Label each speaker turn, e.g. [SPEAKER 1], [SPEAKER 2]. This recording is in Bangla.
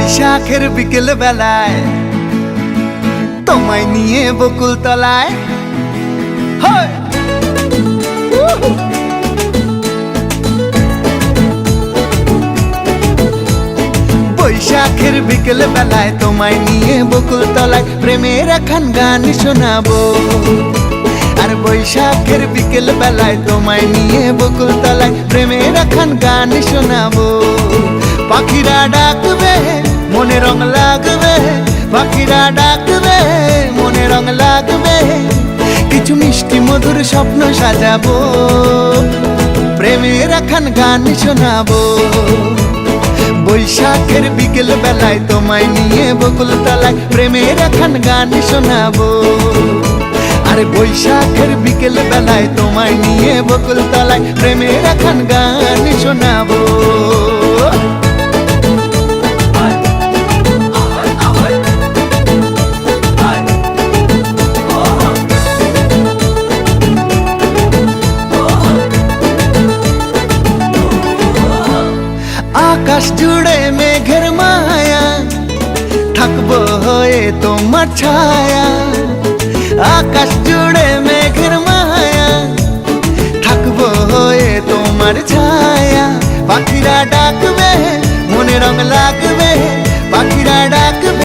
[SPEAKER 1] বৈশাখের বিকেল বেলায় তোমায় নিয়ে বকুল তলায় বৈশাখের বিকেল বেলায় তোমায় নিয়ে বকুল তলায় প্রেমের এখন গান শোনাবো। আর বৈশাখের বিকেল বেলায় তোমায় নিয়ে বকুল তলায় প্রেমের এখন গান শোনাবো। পাখিরা ডাকবে মনে রং লাগবে, পাখিরা ডাকবে মনে রং লাগবে, কিছু মিষ্টি মধুর স্বপ্ন সাজাবো, প্রেমের এখন গান শোনাবো। বৈশাখের বিকেল বেলায় তোমায় নিয়ে বকুল তলায় প্রেমের এখন গান শোনাবো। আর বৈশাখের বিকেল বেলায় তোমায় নিয়ে বকুল তলায় প্রেমের এখন গান শোনাবো। আকাশ জুড়ে মেঘের মায়া, থাকবো হয়ে তোমার ছায়া। আকাশ জুড়ে